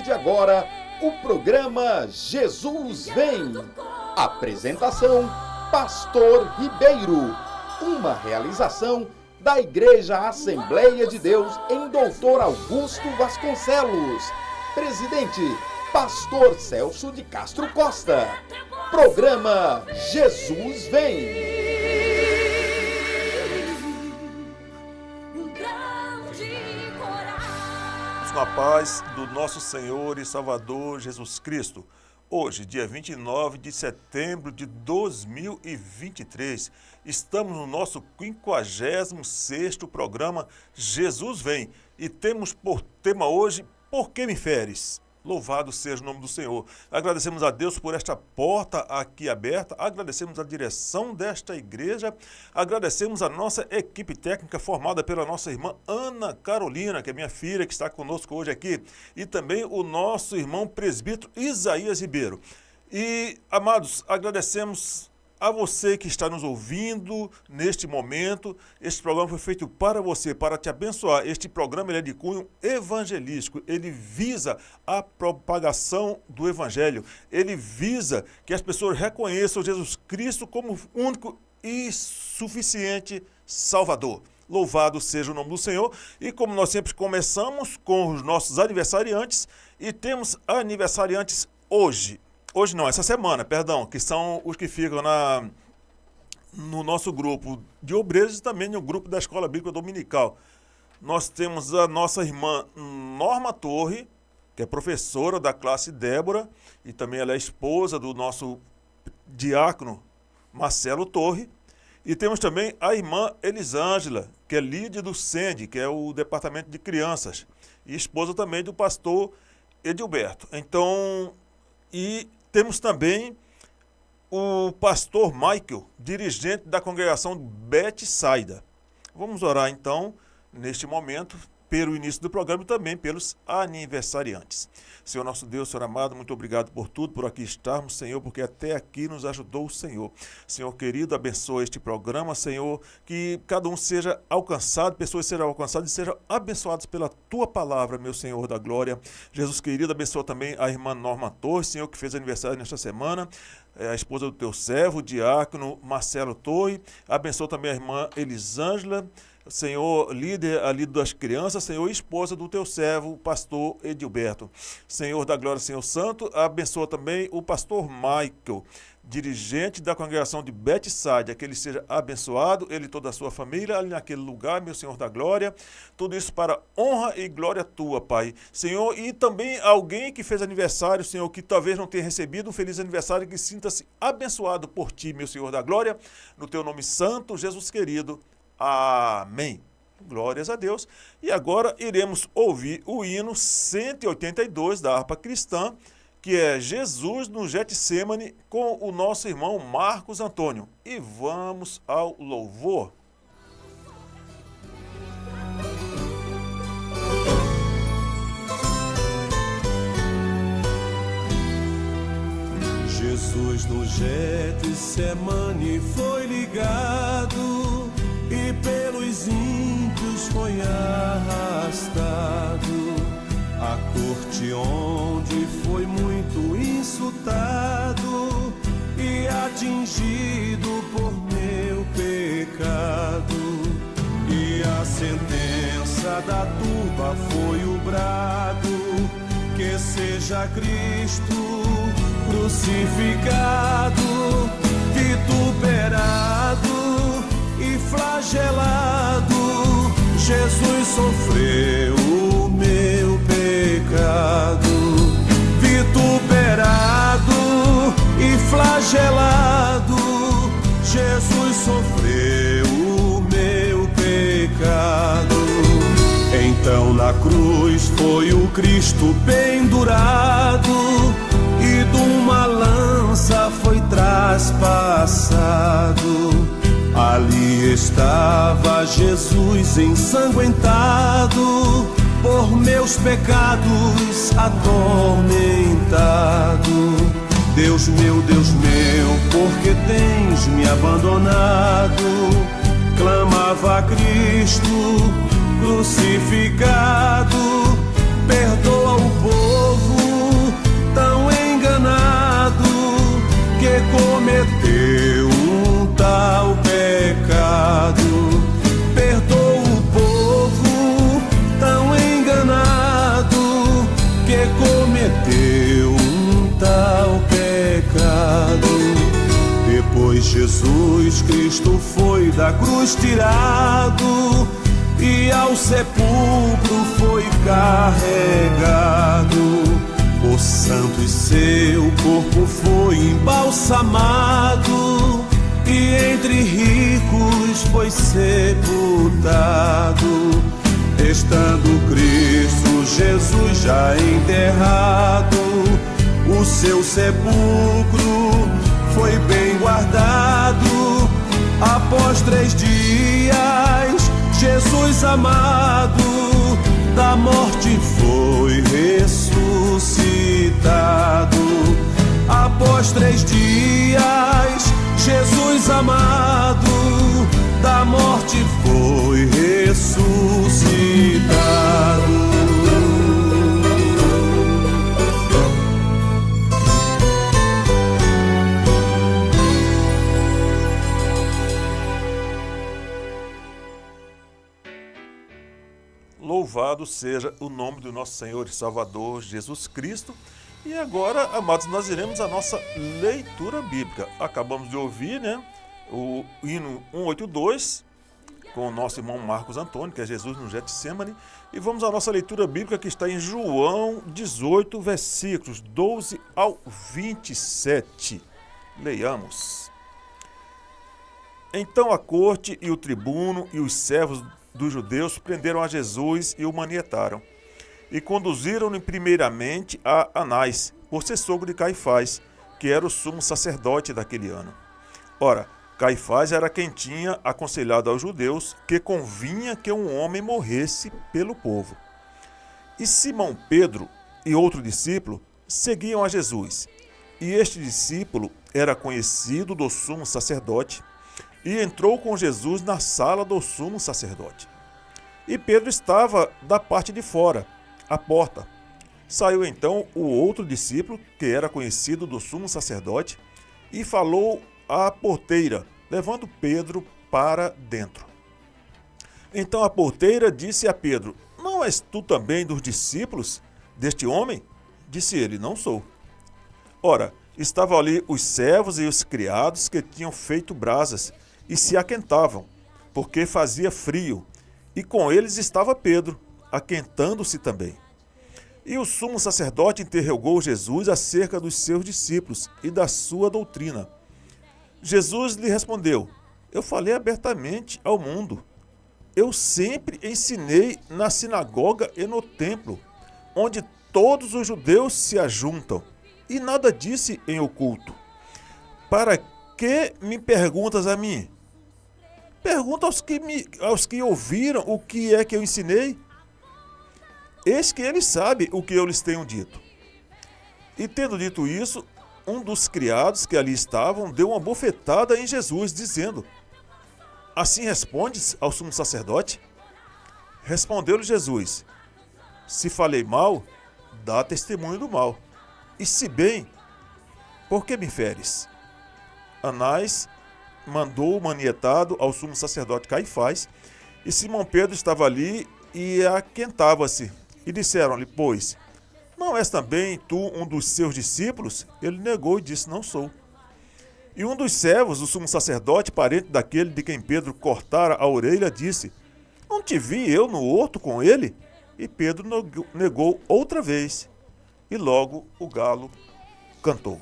partir de agora, o programa Jesus Vem. Apresentação, Pastor Ribeiro. Uma realização da Igreja Assembleia de Deus em Doutor Augusto Vasconcelos. Presidente, Pastor Celso de Castro Costa. Programa Jesus Vem. Com a paz do nosso Senhor e Salvador Jesus Cristo. Hoje, dia 29 de setembro de 2023, estamos no nosso 56º programa Jesus Vem e temos por tema hoje, Por que me feres? Louvado seja o nome do Senhor. Agradecemos a Deus por esta porta aqui aberta, agradecemos a direção desta igreja, agradecemos a nossa equipe técnica formada pela nossa irmã Ana Carolina, que é minha filha, que está conosco hoje aqui, e também o nosso irmão presbítero Isaías Ribeiro. E, amados, agradecemos a você que está nos ouvindo neste momento. Este programa foi feito para você, para te abençoar. Este programa ele é de cunho evangelístico, ele visa a propagação do evangelho, ele visa que as pessoas reconheçam Jesus Cristo como único e suficiente Salvador. Louvado seja o nome do Senhor. E como nós sempre começamos com os nossos aniversariantes, e temos aniversariantes hoje. Hoje não, essa semana, perdão, que são os que ficam no nosso grupo de obreiros e também no grupo da Escola Bíblica Dominical. Nós temos a nossa irmã Norma Torre, que é professora da classe Débora, e também ela é esposa do nosso diácono Marcelo Torre. E temos também a irmã Elisângela, que é líder do SEND, que é o Departamento de Crianças, e esposa também do pastor Edilberto. Então, e temos também o pastor Michael, dirigente da congregação Betsaida. Vamos orar então, neste momento, pelo início do programa e também pelos aniversariantes. Senhor nosso Deus, Senhor amado, muito obrigado por tudo, por aqui estarmos, Senhor, porque até aqui nos ajudou o Senhor. Senhor querido, abençoa este programa, Senhor, que cada um seja alcançado, pessoas sejam alcançadas e sejam abençoadas pela Tua palavra, meu Senhor da glória. Jesus querido, abençoa também a irmã Norma Torres, Senhor, que fez aniversário nesta semana, a esposa do Teu servo, o diácono Marcelo Torre. Abençoa também a irmã Elisângela, Senhor, líder ali das crianças, Senhor, esposa do Teu servo, o pastor Edilberto. Senhor da glória, Senhor santo, abençoa também o pastor Michael, dirigente da congregação de Betsaida, que ele seja abençoado, ele e toda a sua família, ali naquele lugar, meu Senhor da glória. Tudo isso para honra e glória Tua, Pai. Senhor, e também alguém que fez aniversário, Senhor, que talvez não tenha recebido um feliz aniversário, que sinta-se abençoado por Ti, meu Senhor da glória, no Teu nome santo, Jesus querido. Amém. Glórias a Deus. E agora iremos ouvir o hino 182 da harpa cristã, que é Jesus no Getsêmani, com o nosso irmão Marcos Antônio. E vamos ao louvor. Jesus no Getsêmani foi ligado e pelos ímpios foi arrastado à corte onde foi muito insultado e atingido por meu pecado. E a sentença da turba foi o brado, que seja Cristo crucificado, vituperado e flagelado. Jesus sofreu o meu pecado, vituperado e flagelado. Jesus sofreu o meu pecado. Então na cruz foi o Cristo pendurado e de uma lança foi traspassado. Ali estava Jesus ensanguentado, por meus pecados atormentado. Deus meu, por que tens me abandonado? Clamava a Cristo crucificado, perdoa o povo que cometeu um tal pecado. Perdoa o povo tão enganado que cometeu um tal pecado. Depois Jesus Cristo foi da cruz tirado e ao sepulcro foi carregado. O santo e seu corpo foi embalsamado e entre ricos foi sepultado. Estando Cristo Jesus já enterrado, o seu sepulcro foi bem guardado. Após 3 dias, Jesus amado da morte foi ressuscitado. Após 3 dias, Jesus amado da morte foi ressuscitado. Louvado seja o nome do nosso Senhor e Salvador Jesus Cristo. E agora, amados, nós iremos à nossa leitura bíblica. Acabamos de ouvir, o hino 182 com o nosso irmão Marcos Antônio, que é Jesus no Getsêmani. E vamos à nossa leitura bíblica, que está em João 18, versículos 12 ao 27. Leiamos. Então a corte e o tribuno e os servos dos judeus prenderam a Jesus e o manietaram, e conduziram-no primeiramente a Anás, por ser sogro de Caifás, que era o sumo sacerdote daquele ano. Ora, Caifás era quem tinha aconselhado aos judeus que convinha que um homem morresse pelo povo. E Simão Pedro e outro discípulo seguiam a Jesus, e este discípulo era conhecido do sumo sacerdote, e entrou com Jesus na sala do sumo sacerdote. E Pedro estava da parte de fora, à porta. Saiu então o outro discípulo, que era conhecido do sumo sacerdote, e falou à porteira, levando Pedro para dentro. Então a porteira disse a Pedro: Não és tu também dos discípulos deste homem? Disse ele: Não sou. Ora, estavam ali os servos e os criados que tinham feito brasas e se aquentavam, porque fazia frio, e com eles estava Pedro, aquentando-se também. E o sumo sacerdote interrogou Jesus acerca dos seus discípulos e da sua doutrina. Jesus lhe respondeu: Eu falei abertamente ao mundo. Eu sempre ensinei na sinagoga e no templo, onde todos os judeus se ajuntam, e nada disse em oculto. Para que me perguntas a mim? Pergunta aos que ouviram o que é que eu ensinei. Eis que eles sabem o que eu lhes tenho dito. E tendo dito isso, um dos criados que ali estavam deu uma bofetada em Jesus, dizendo: Assim respondes ao sumo sacerdote? Respondeu-lhe Jesus: Se falei mal, dá testemunho do mal. E se bem, por que me feres? Anás mandou o manietado ao sumo sacerdote Caifás, e Simão Pedro estava ali e aquentava-se. E disseram-lhe: Pois, não és também tu um dos seus discípulos? Ele negou e disse: Não sou. E um dos servos do sumo sacerdote, parente daquele de quem Pedro cortara a orelha, disse: Não te vi eu no horto com ele? E Pedro negou outra vez. E logo o galo cantou.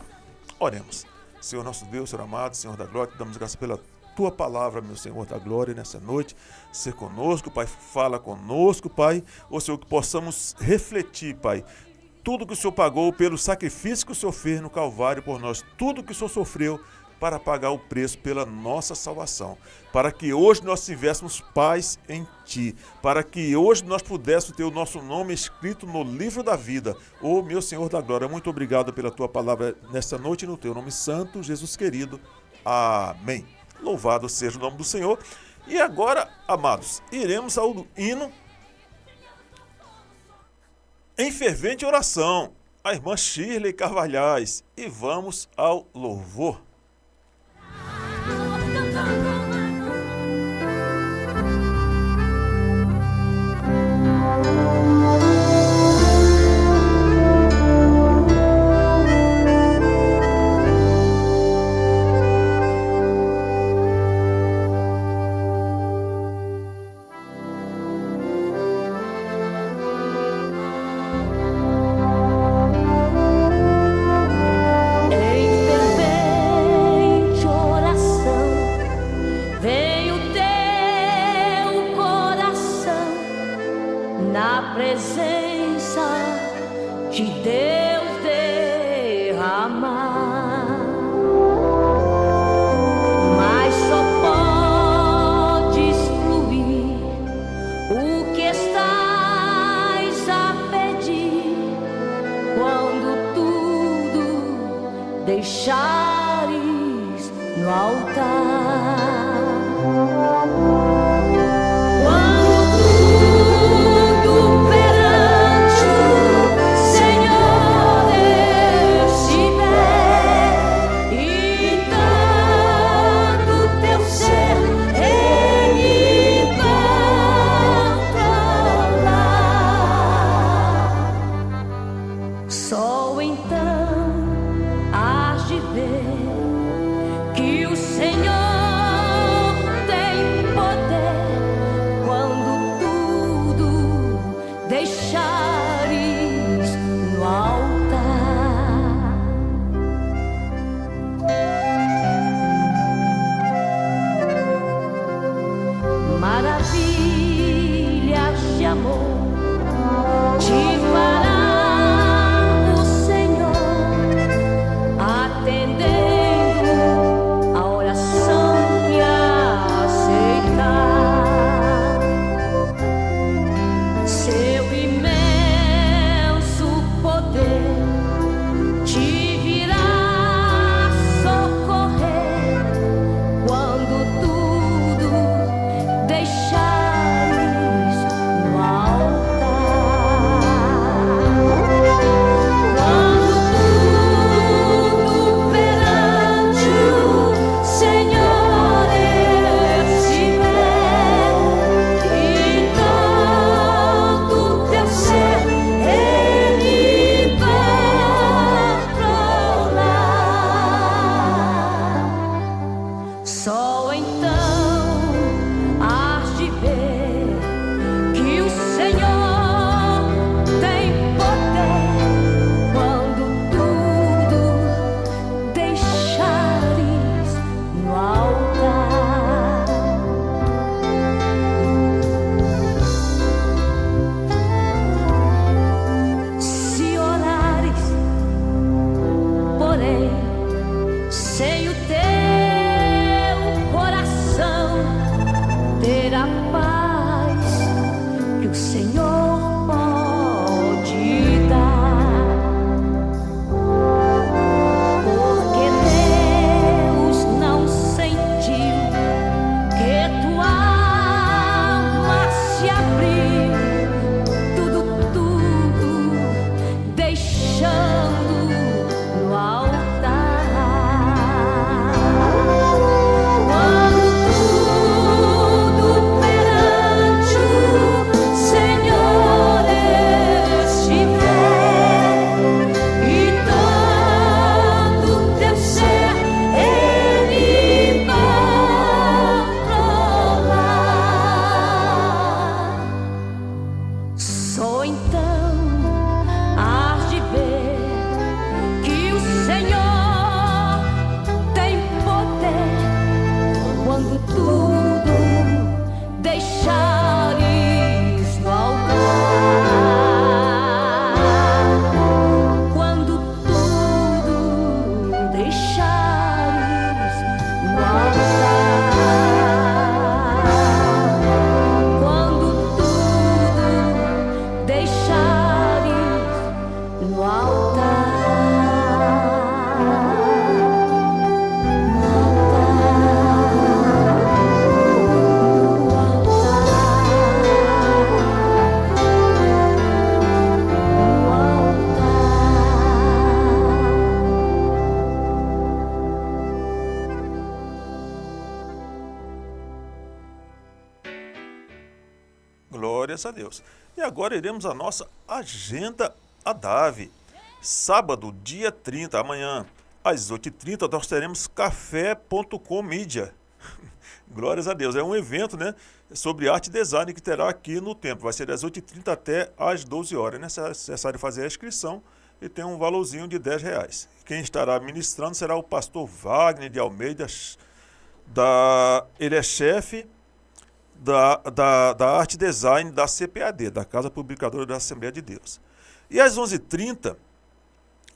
Oremos. Senhor nosso Deus, Senhor amado, Senhor da glória, te damos graças pela tua palavra, meu Senhor da glória, nessa noite. Ser conosco, Pai, fala conosco, Pai. Ó Senhor, que possamos refletir, Pai, tudo que o Senhor pagou pelo sacrifício que o Senhor fez no Calvário por nós, tudo que o Senhor sofreu para pagar o preço pela nossa salvação, para que hoje nós tivéssemos paz em Ti, para que hoje nós pudéssemos ter o nosso nome escrito no livro da vida. Ô meu Senhor da glória, muito obrigado pela Tua palavra nesta noite, no Teu nome santo, Jesus querido. Amém. Louvado seja o nome do Senhor. E agora, amados, iremos ao hino Em Fervente Oração. a irmã Shirley Carvalhais. E vamos ao louvor. Na presença de Deus derramar, mas só podes fluir o que estás a pedir quando tudo deixares no altar. Só então hás de ver que o Senhor tem poder quando tudo deixares no altar. Maravilhas de amor te fará Só então hás de ver que o Senhor tem poder quando tudo deixares no altar. Se orares, porém, sem o teu ter a paz que o Senhor pode dar, porque Deus não sentiu que tua alma se abriu, tudo deixando no altar. Glórias a Deus. E agora iremos à nossa agenda ADAVE. Sábado, dia 30, amanhã, às 8h30, nós teremos café.com mídia. Glórias a Deus. É um evento, né, sobre arte e design que terá aqui no templo. Vai ser das 8h30 até às 12 horas. É necessário fazer a inscrição e tem um valorzinho de R$10. Quem estará ministrando será o pastor Wagner de Almeida. Ele é chefe da arte e design da CPAD, da Casa Publicadora da Assembleia de Deus. E às 11h30,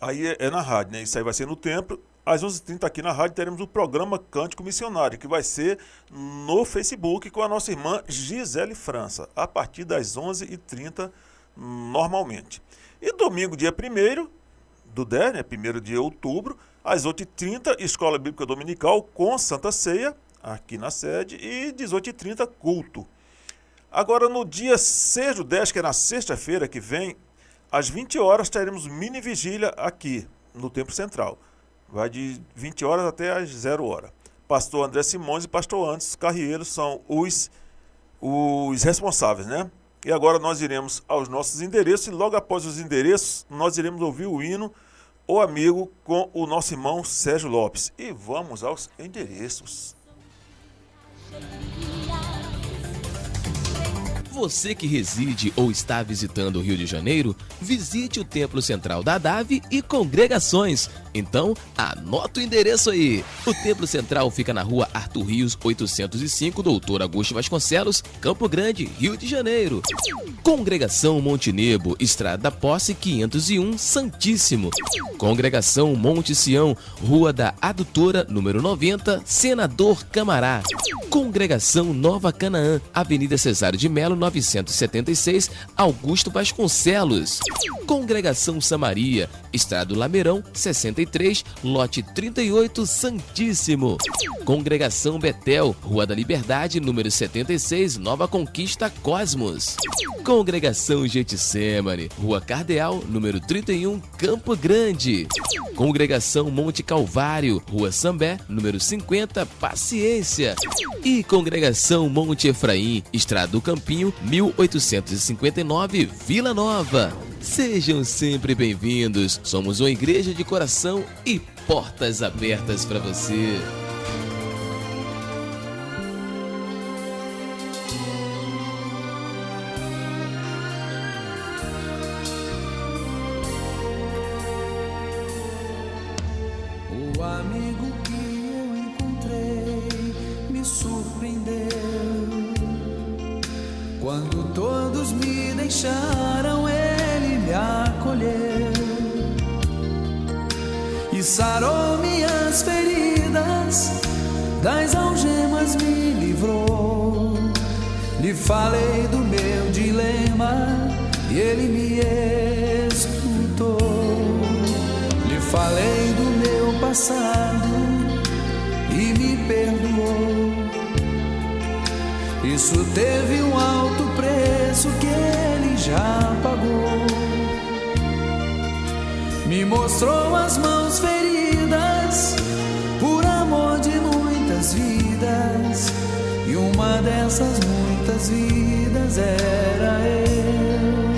aí é na rádio, né? Isso aí vai ser no templo. Às 11h30 aqui na rádio teremos o programa Cântico Missionário, que vai ser no Facebook com a nossa irmã Gisele França, a partir das 11h30 normalmente. E domingo, dia 1º do 10, né? 1º de outubro, às 8h30, Escola Bíblica Dominical com Santa Ceia, aqui na sede, e 18h30, culto. Agora, no dia 6 do 10, que é na sexta-feira que vem, às 20 horas, teremos mini vigília aqui no Templo Central. Vai de 20 horas até às 0 horas. Pastor André Simões e pastor Anderson Carrieiro são os responsáveis, né? E agora nós iremos aos nossos endereços, e logo após os endereços, nós iremos ouvir o hino O Amigo com o nosso irmão Sérgio Lopes. E vamos aos endereços. Você que reside ou está visitando o Rio de Janeiro, visite o Templo Central da ADAVE e congregações. Então, anota o endereço aí. O Templo Central fica na rua Arthur Rios, 805, Doutor Augusto Vasconcelos, Campo Grande, Rio de Janeiro. Congregação Monte Nebo, Estrada da Posse 501, Santíssimo. Congregação Monte Sião, Rua da Adutora, número 90, Senador Camará. Congregação Nova Canaã, Avenida Cesário de Melo, 976, Augusto Vasconcelos. Congregação Samaria, Estrada do Lameirão, 63, lote 38, Santíssimo. Congregação Betel, Rua da Liberdade, número 76, Nova Conquista, Cosmos. Congregação Getsemane, Rua Cardeal, número 31, Campo Grande. Congregação Monte Calvário, Rua Sambé, número 50, Paciência. E Congregação Monte Efraim, Estrada do Campinho, 1859, Vila Nova. Sejam sempre bem-vindos. Somos uma igreja de coração e portas abertas para você. O amigo que eu encontrei me surpreendeu. Quando todos me deixaram, ele me acolheu e sarou minhas feridas, das algemas me livrou. Lhe falei do meu dilema e ele me escutou. Lhe falei do meu passado e me perdoou. Isso teve um alto preço que ele já pagou. Me mostrou as mãos feridas por amor de muitas vidas, e uma dessas muitas vidas era eu.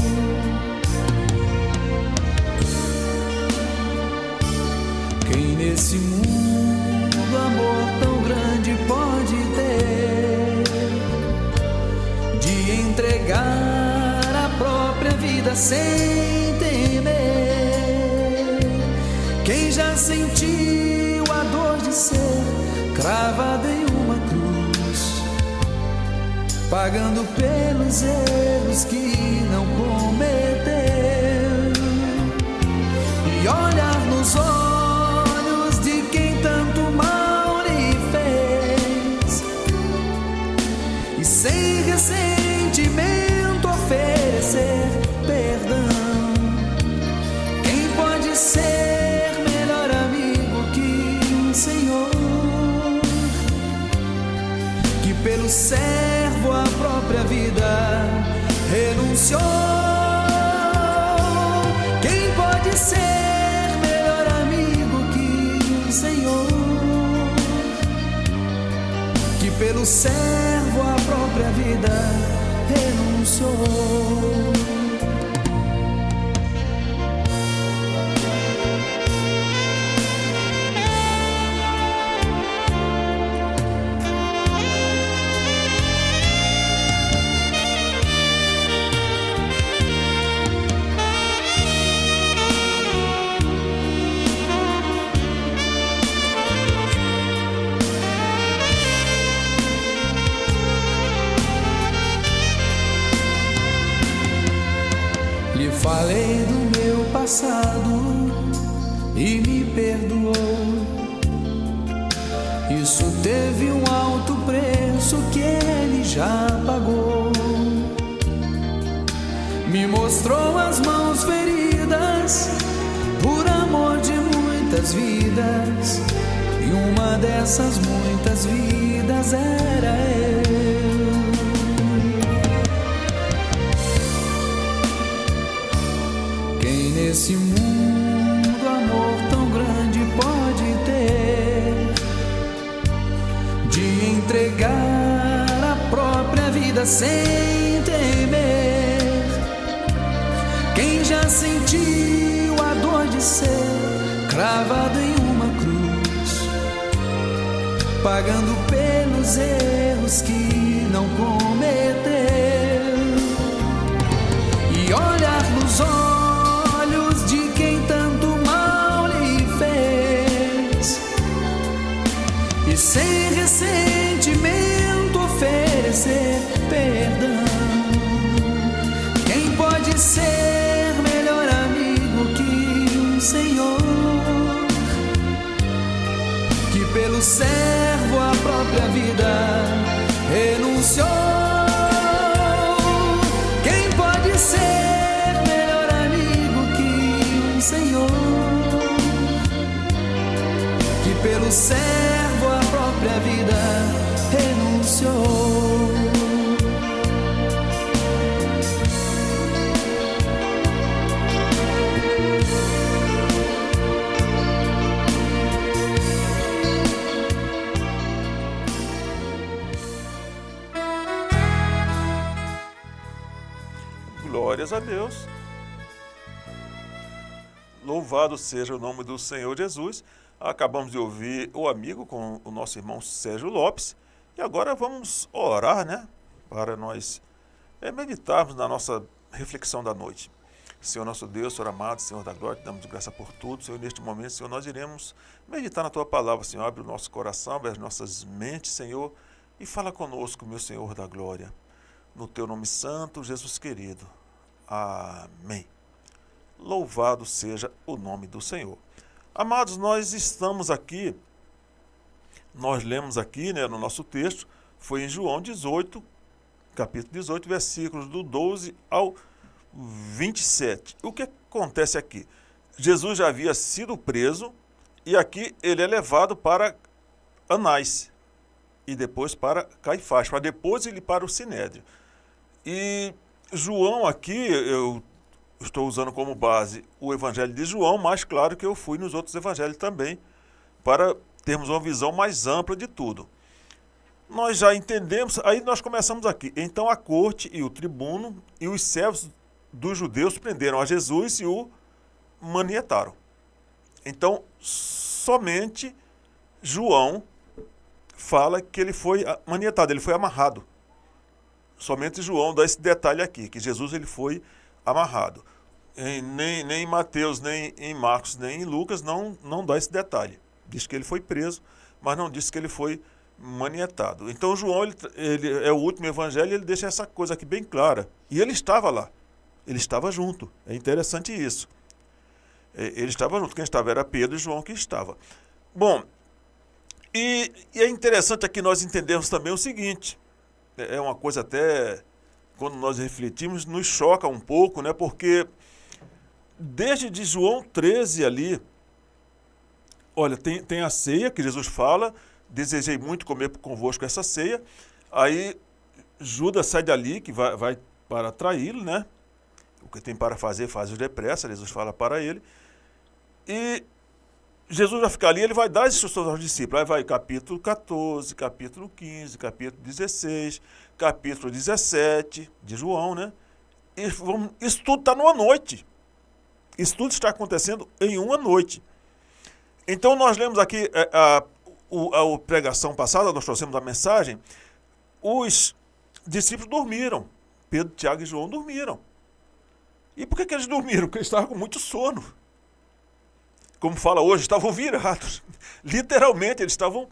Quem nesse mundo amor tão grande pode ter, de entregar a própria vida sem temer? Quem já sentiu a dor de ser cravado em uma cruz, pagando pelos erros que não cometeu, e olhar nos olhos de quem tanto mal lhe fez, e sem ressentimento oferecer perdão? Quem pode ser melhor amigo que um Senhor, que pelo servo a própria vida renunciou? Quem pode ser melhor amigo que um Senhor, que pelo servo a própria vida renunciou? renunciou. Lhe falei do meu passado e me perdoou. Isso teve um alto preço que ele já pagou. Me mostrou as mãos feridas por amor de muitas vidas, e uma dessas muitas vidas era eu. Quem nesse mundo amor tão grande pode ter, de entregar a própria vida sem temer? Quem já sentiu a dor de ser cravado em uma cruz, pagando pelos erros que não cometeu, e olhar nos olhos de quem tanto mal lhe fez, e sem ressentimento oferecer perdão? Quem pode ser melhor amigo que um Senhor, que pelo servo a própria vida renunciou? Quem pode ser melhor amigo que um Senhor, que pelo servo a própria vida renunciou? Glórias a Deus. Louvado seja o nome do Senhor Jesus. Acabamos de ouvir o amigo com o nosso irmão Sérgio Lopes. E agora vamos orar, né? Para nós meditarmos na nossa reflexão da noite. Senhor nosso Deus, Senhor amado, Senhor da glória, te damos graça por tudo. Senhor, neste momento, Senhor, nós iremos meditar na Tua palavra. Senhor, abre o nosso coração, abre as nossas mentes, Senhor, e fala conosco, meu Senhor da glória. No Teu nome santo, Jesus querido. Amém. Louvado seja o nome do Senhor. Amados, nós estamos aqui, nós lemos aqui, né, no nosso texto, foi em João 18, capítulo 18, versículos do 12 ao 27. O que acontece aqui? Jesus já havia sido preso e aqui ele é levado para Anás e depois para Caifás, para depois ele para o Sinédrio. E João aqui, eu estou usando como base o Evangelho de João, mas claro que eu fui nos outros evangelhos também, para termos uma visão mais ampla de tudo. Nós já entendemos, aí nós começamos aqui. Então a corte e o tribuno e os servos dos judeus prenderam a Jesus e o manietaram. Então, somente João fala que ele foi manietado, ele foi amarrado. Somente João dá esse detalhe aqui, que Jesus ele foi amarrado. Nem em Mateus, nem em Marcos, nem em Lucas não dá esse detalhe. Diz que ele foi preso, mas não diz que ele foi manietado. Então João ele é o último evangelho e ele deixa essa coisa aqui bem clara. E ele estava lá, ele estava junto. É interessante isso. Ele estava junto, quem estava era Pedro e João que estava. Bom, e é interessante aqui nós entendemos também o seguinte, é uma coisa até, quando nós refletimos, nos choca um pouco, né? Porque desde de João 13 ali, olha, tem a ceia que Jesus fala, desejei muito comer convosco essa ceia, aí Judas sai dali, que vai para traí-lo, né? O que tem para fazer, faz-o depressa, Jesus fala para ele. E Jesus vai ficar ali, ele vai dar as instruções aos discípulos. Aí vai capítulo 14, capítulo 15, capítulo 16, capítulo 17 de João, né? Isso tudo está numa noite. Isso tudo está acontecendo em uma noite. Então nós lemos aqui a pregação passada, nós trouxemos a mensagem, os discípulos dormiram. Pedro, Tiago e João dormiram. E por que eles dormiram? Porque eles estavam com muito sono. Como fala hoje, estavam virados. Literalmente, eles estavam...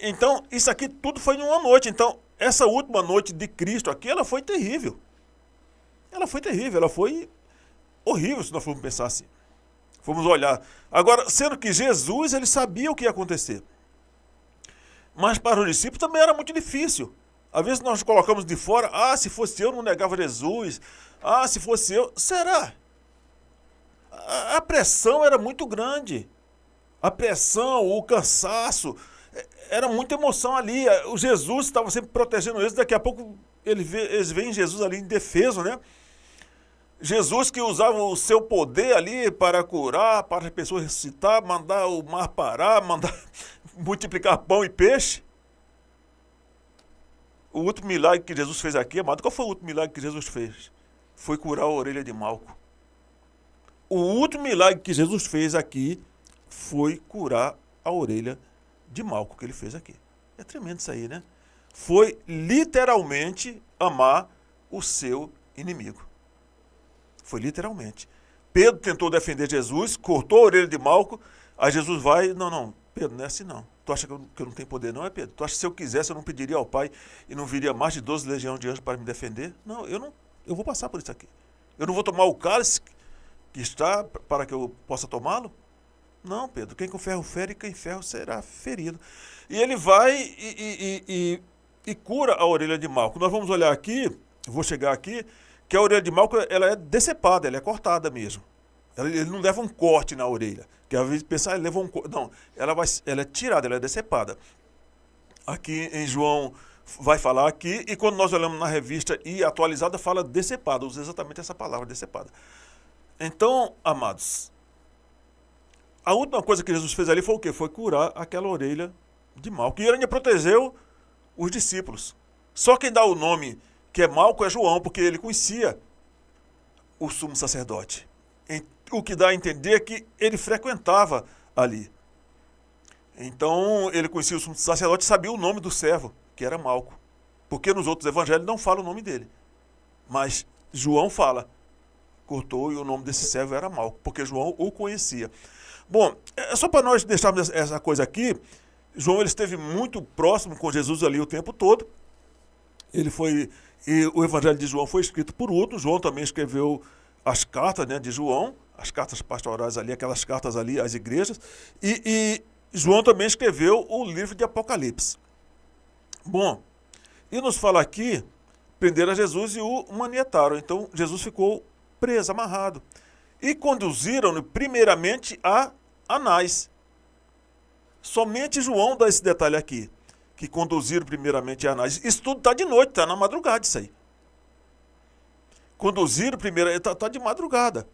Então, isso aqui tudo foi em uma noite. Então, essa última noite de Cristo aqui, ela foi terrível. Ela foi terrível, ela foi horrível, se nós formos pensar assim. Vamos olhar. Agora, sendo que Jesus, ele sabia o que ia acontecer. Mas para os discípulos também era muito difícil. Às vezes nós colocamos de fora, se fosse eu não negava Jesus. Se fosse eu... Será? A pressão era muito grande. A pressão, o cansaço, era muita emoção ali. O Jesus estava sempre protegendo eles, daqui a pouco eles veem Jesus ali indefeso, né? Jesus que usava o seu poder ali para curar, para as pessoas ressuscitar, mandar o mar parar, mandar multiplicar pão e peixe. O último milagre que Jesus fez aqui, amado, qual foi o último milagre que Jesus fez? Foi curar a orelha de Malco. O último milagre que Jesus fez aqui foi curar a orelha de Malco, que ele fez aqui. É tremendo isso aí, né? Foi literalmente amar o seu inimigo. Foi literalmente. Pedro tentou defender Jesus, cortou a orelha de Malco, aí Jesus vai, não, Pedro, não é assim não. Tu acha que eu não tenho poder não, Pedro? Tu acha que se eu quisesse eu não pediria ao Pai e não viria mais de 12 legiões de anjos para me defender? Não, eu vou passar por isso aqui. Eu não vou tomar o cálice que está para que eu possa tomá-lo? Não, Pedro, quem com ferro fere, quem ferro será ferido. E ele vai e cura a orelha de Malco. Nós vamos olhar aqui, vou chegar aqui, que a orelha de Malco ela é decepada, ela é cortada mesmo. Ele não leva um corte na orelha. Que às vezes pensar, ele leva um corte. Não, ela é tirada, ela é decepada. Aqui em João vai falar aqui, e quando nós olhamos na revista e atualizada, fala decepada, usa exatamente essa palavra, decepada. Então, amados, a última coisa que Jesus fez ali foi o quê? Foi curar aquela orelha de Malco. E ele ainda protegeu os discípulos. Só quem dá o nome que é Malco é João, porque ele conhecia o sumo sacerdote. O que dá a entender que ele frequentava ali. Então, ele conhecia o sumo sacerdote e sabia o nome do servo, que era Malco. Porque nos outros evangelhos não fala o nome dele. Mas João fala. Cortou e o nome desse servo era Malco, porque João o conhecia. Bom, só para nós deixarmos essa coisa aqui, João ele esteve muito próximo com Jesus ali o tempo todo. E o evangelho de João foi escrito por outro. João também escreveu as cartas, né, de João, as cartas pastorais ali, aquelas cartas ali às igrejas. E João também escreveu o livro de Apocalipse. Bom, e nos fala aqui, prenderam a Jesus e o manietaram. Então, Jesus ficou preso, amarrado. E conduziram-no primeiramente a Anás. Somente João dá esse detalhe aqui, que conduziram primeiramente a Anás. Isso tudo está de noite, está na madrugada isso aí. Conduziram primeiro, está de madrugada.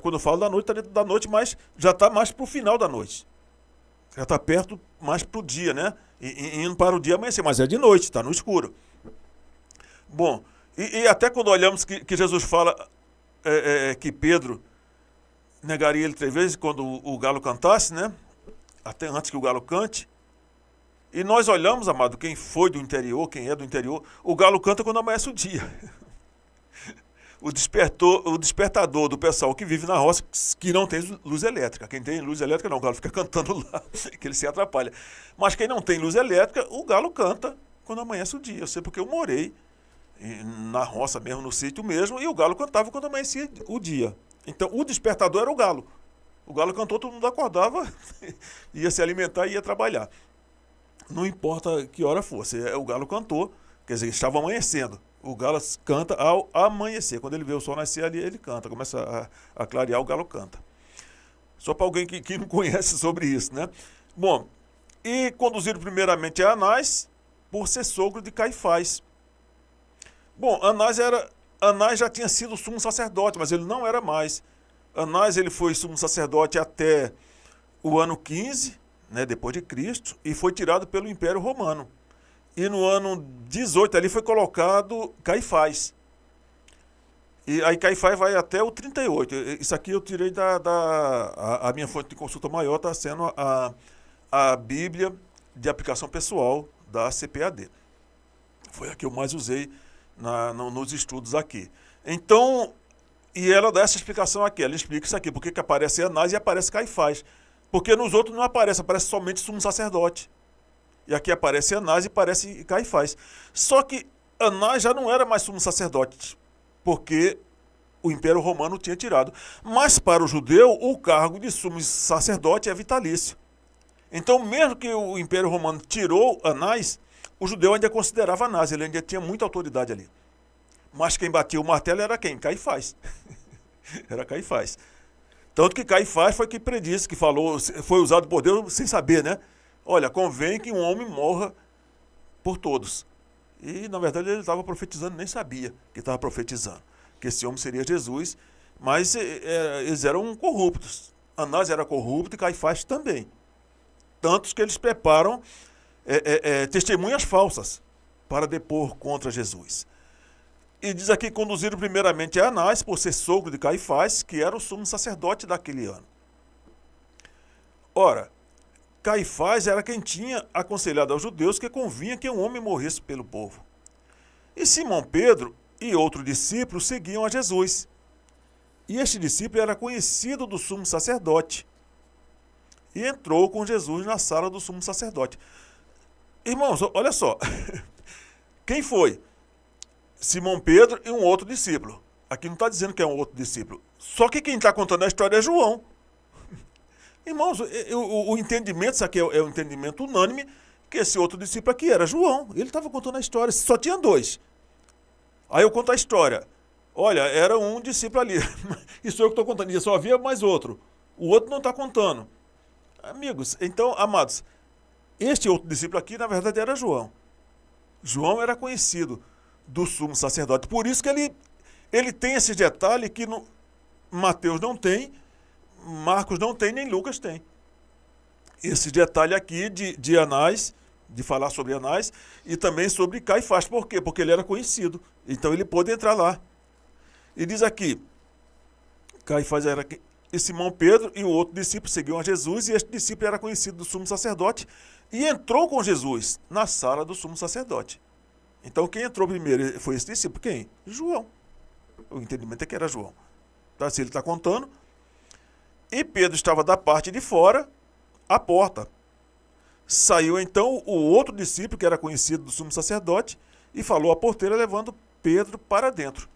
Quando eu falo da noite, está dentro da noite, mas já está mais para o final da noite. Já está perto mais para o dia, né? Indo para o dia amanhecer, mas é de noite, está no escuro. Bom, e até quando olhamos que Jesus fala que Pedro negaria ele 3 vezes quando o galo cantasse, né? Até antes que o galo cante. E nós olhamos, amado, quem foi do interior, quem é do interior, o galo canta quando amanhece o dia. O despertador do pessoal que vive na roça, que não tem luz elétrica. Quem tem luz elétrica não, o galo fica cantando lá, que ele se atrapalha. Mas quem não tem luz elétrica, o galo canta quando amanhece o dia. Eu sei porque eu morei na roça mesmo, no sítio mesmo, e o galo cantava quando amanhecia o dia. Então, o despertador era o galo. O galo cantou, todo mundo acordava, ia se alimentar e ia trabalhar. Não importa que hora fosse, o galo cantou, quer dizer, estava amanhecendo. O galo canta ao amanhecer. Quando ele vê o sol nascer ali, ele canta. Começa a clarear, o galo canta. Só para alguém que não conhece sobre isso, né? Bom, e conduziram primeiramente a Anás por ser sogro de Caifás. Bom, Anás já tinha sido sumo sacerdote, mas ele não era mais. Anás ele foi sumo sacerdote até o ano 15, né, depois de Cristo, e foi tirado pelo Império Romano. E no ano 18 ali foi colocado Caifás. E aí Caifás vai até o 38. Isso aqui eu tirei a minha fonte de consulta maior, está sendo a Bíblia de aplicação pessoal da CPAD. Foi a que eu mais usei nos estudos aqui. Então, e ela dá essa explicação aqui, ela explica isso aqui, porque que aparece Anás e aparece Caifás. Porque nos outros não aparece somente sumo sacerdote. E aqui aparece Anás e aparece Caifás. Só que Anás já não era mais sumo sacerdote, porque o Império Romano tinha tirado. Mas para o judeu, o cargo de sumo sacerdote é vitalício. Então, mesmo que o Império Romano tirou Anás, o judeu ainda considerava Anás, ele ainda tinha muita autoridade ali. Mas quem batia o martelo era quem? Caifás. Era Caifás. Tanto que Caifás foi que predisse, que falou, foi usado por Deus sem saber, né? Olha, convém que um homem morra por todos. E, na verdade, ele estava profetizando, nem sabia que estava profetizando, que esse homem seria Jesus, mas eles eram corruptos. Anás era corrupto e Caifás também. Tantos que eles preparam testemunhas falsas para depor contra Jesus. E diz aqui, conduziram primeiramente a Anás, por ser sogro de Caifás, que era o sumo sacerdote daquele ano. Ora, Caifás era quem tinha aconselhado aos judeus que convinha que um homem morresse pelo povo. E Simão Pedro e outro discípulo seguiam a Jesus. E este discípulo era conhecido do sumo sacerdote. E entrou com Jesus na sala do sumo sacerdote. Irmãos, olha só. Quem foi? Simão Pedro e um outro discípulo. Aqui não está dizendo que é um outro discípulo. Só que quem está contando a história é João. Irmãos, o entendimento, isso aqui é um entendimento unânime, que esse outro discípulo aqui era João. Ele estava contando a história, só tinha dois. Aí eu conto a história. Olha, era um discípulo ali. Isso eu que estou contando, e só havia mais outro. O outro não está contando. Amigos, então, amados, este outro discípulo aqui, na verdade, era João. João era conhecido do sumo sacerdote. Por isso que ele tem esse detalhe que Mateus não tem, Marcos não tem, nem Lucas tem. Esse detalhe aqui de Anás, de falar sobre Anás, e também sobre Caifás. Por quê? Porque ele era conhecido. Então ele pôde entrar lá. E diz aqui, Caifás era... E Simão Pedro e o outro discípulo seguiam a Jesus, e este discípulo era conhecido do sumo sacerdote, e entrou com Jesus na sala do sumo sacerdote. Então quem entrou primeiro foi esse discípulo? Quem? João. O entendimento é que era João. Então, assim, ele está contando. E Pedro estava da parte de fora, à porta. Saiu então o outro discípulo, que era conhecido do sumo sacerdote, e falou à porteira, levando Pedro para dentro.